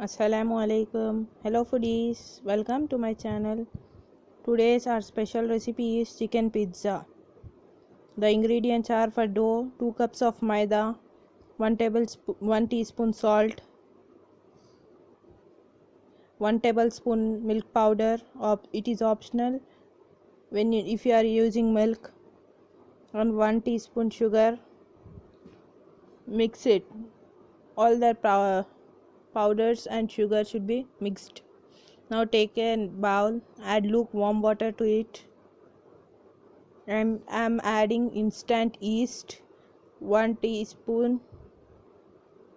Assalamu alaikum. Hello foodies, welcome to my channel. Today's our special recipe is chicken pizza. The ingredients are for dough 2 cups of maida, 1 teaspoon salt, 1 tablespoon milk powder. It is optional if you are using milk, and 1 teaspoon sugar. Mix it. All the powders and sugar should be mixed. Now take a bowl, add lukewarm water to it. I'm adding instant yeast 1 teaspoon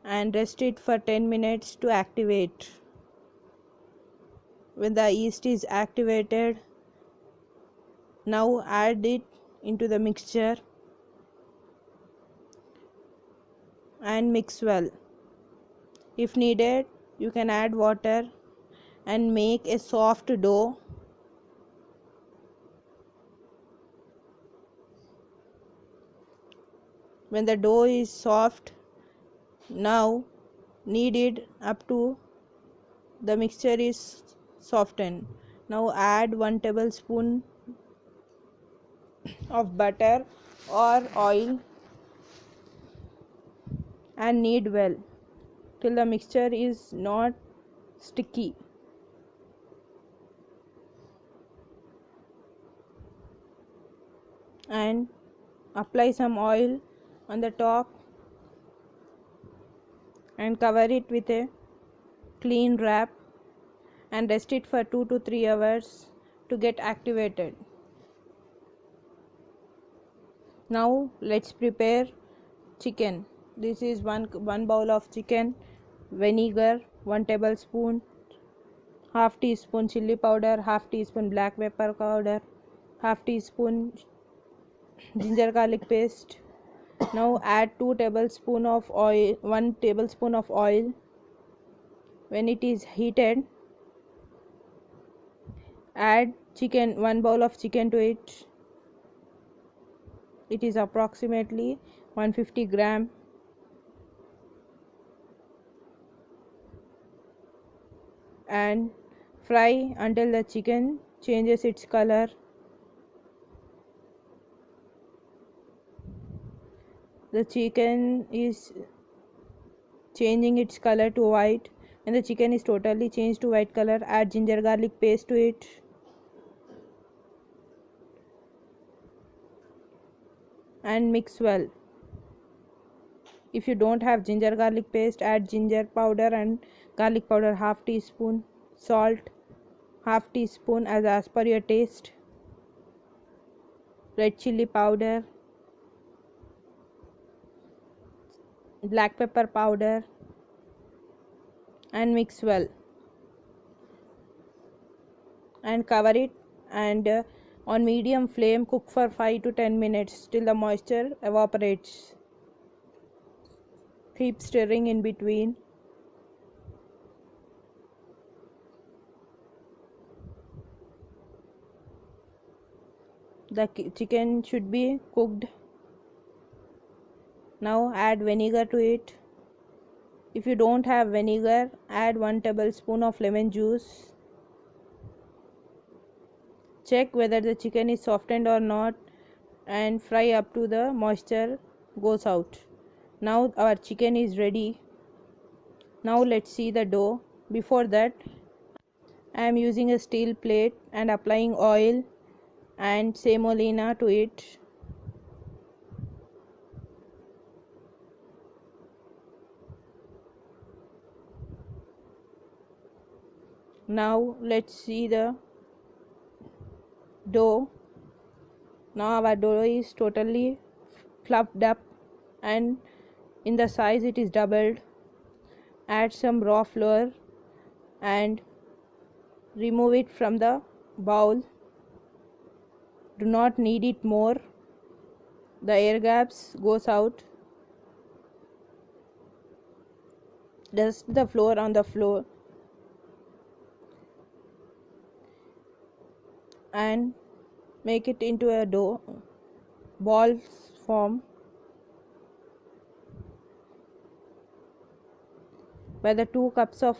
and rest it for 10 minutes to activate. When the yeast is activated, now add it into the mixture and mix well. If needed, you can add water and make a soft dough. When the dough is soft, now knead it up to the mixture is softened. Now add 1 tablespoon of butter or oil and knead well till the mixture is not sticky. And apply some oil on the top and cover it with a clean wrap and rest it for 2 to 3 hours to get activated. Now let's prepare chicken. This is one bowl of chicken, vinegar 1 tablespoon, half teaspoon chili powder, half teaspoon black pepper powder, half teaspoon ginger garlic paste. Now add 2 tablespoon of oil, 1 tablespoon of oil. When it is heated, add chicken, 1 bowl of chicken to it. It is approximately 150 gram. And fry until the chicken changes its color. The chicken is changing its color to white. When the chicken is totally changed to white color, add ginger garlic paste to it. And mix well. If you don't have ginger garlic paste, add ginger powder and garlic powder half teaspoon, salt half teaspoon as per your taste, red chili powder, black pepper powder, and mix well and cover it, and on medium flame cook for 5 to 10 minutes till the moisture evaporates. Keep stirring in between. The chicken should be cooked. Now add vinegar to it. If you don't have vinegar, add 1 tablespoon of lemon juice. Check whether the chicken is softened or not and fry up to the moisture goes out. Now our chicken is ready. Now let's see the dough. Before that, I am using a steel plate and applying oil and semolina to it. Now let's see the dough. Now our dough is totally fluffed up and in the size it is doubled. Add some raw flour and remove it from the bowl. Do not knead it more. The air gaps goes out. Dust the flour on the floor and make it into a dough ball form. By the 2 cups of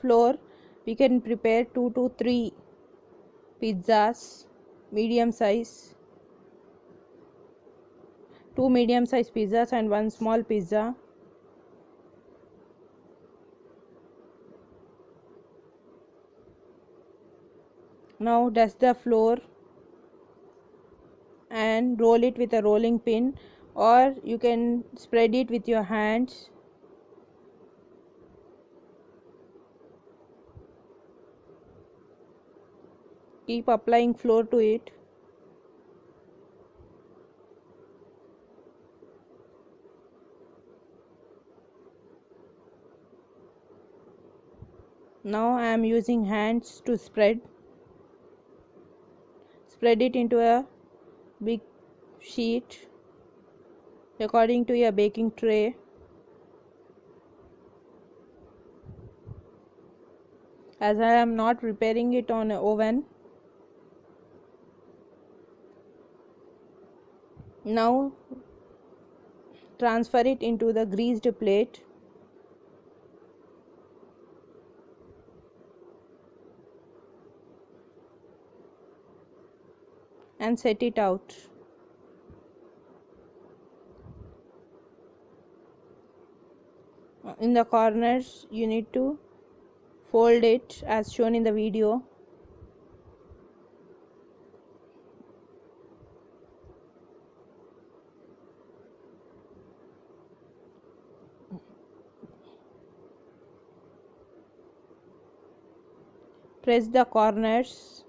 flour, we can prepare 2 to 3 pizzas, medium size, 2 medium size pizzas and 1 small pizza. Now dust the flour and roll it with a rolling pin, or you can spread it with your hands. Keep applying flour to it. Now I am using hands to spread it into a big sheet according to your baking tray. As I am not preparing it on an oven, now transfer it into the greased plate and set it out. In the corners you need to fold it as shown in the video. Press the corners.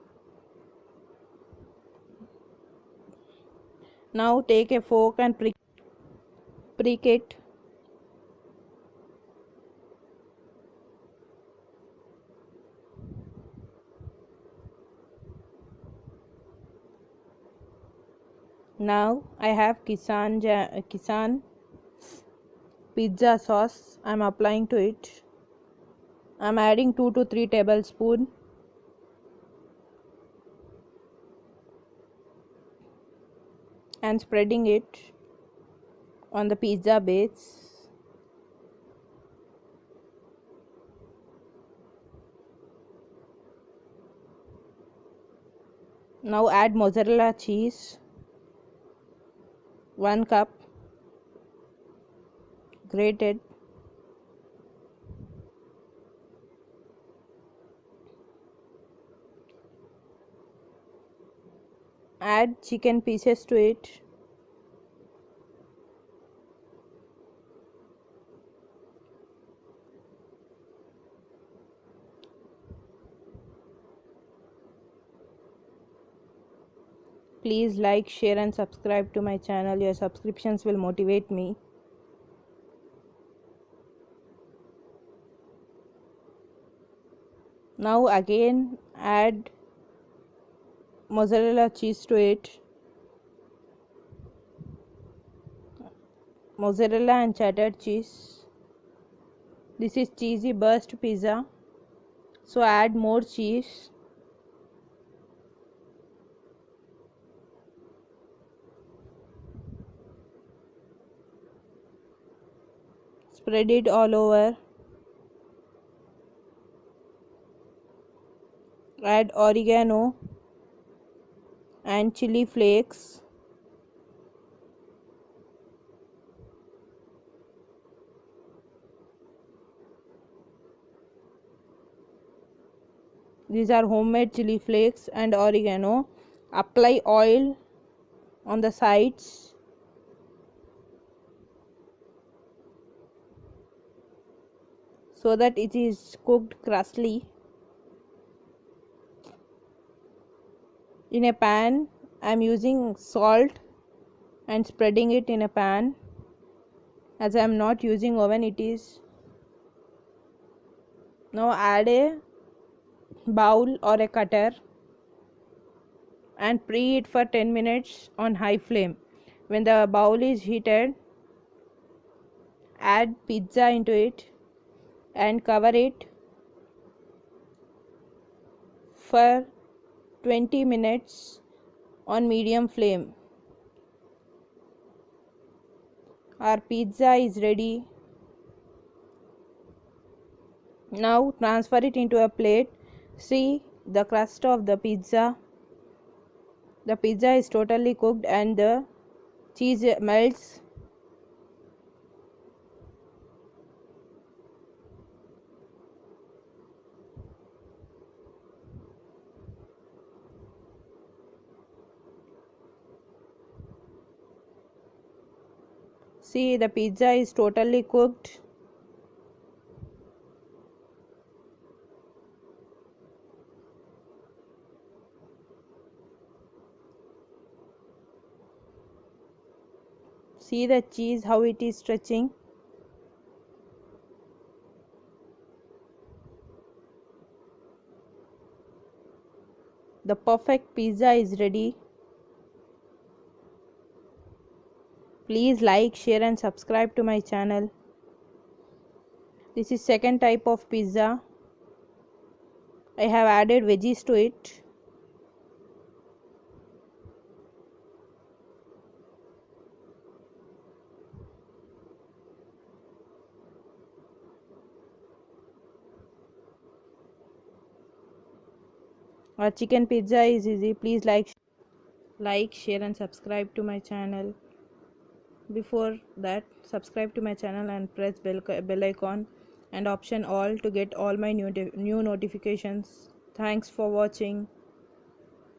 Now take a fork and prick it. Now I have Kisan pizza sauce. I am applying to it. I am adding 2 to 3 tablespoons and spreading it on the pizza base. Now add mozzarella cheese, 1 cup grated. Add chicken pieces to it. Please like, share and subscribe to my channel. Your subscriptions will motivate me. Now again add mozzarella cheese to it. Mozzarella and cheddar cheese. This is cheesy burst pizza, so add more cheese. Spread it all over. Add oregano and chili flakes. These are homemade chili flakes and oregano. Apply oil on the sides. So that it is cooked crustly. In a pan, I am using salt and spreading it in a pan. As I am not using oven, it is. Now add a bowl or a cutter and preheat for 10 minutes on high flame. When the bowl is heated, add pizza into it and cover it for 20 minutes on medium flame. Our pizza is ready. Now transfer it into a plate. See the crust of the pizza. The pizza is totally cooked and the cheese melts. See, the pizza is totally cooked. See the cheese how it is stretching. The perfect pizza is ready. Please like, share and subscribe to my channel. This is second type of pizza. I have added veggies to it. Our chicken pizza is easy. Please like, share and subscribe to my channel. Before that, subscribe to my channel and press bell icon and option all to get all my new notifications. Thanks for watching.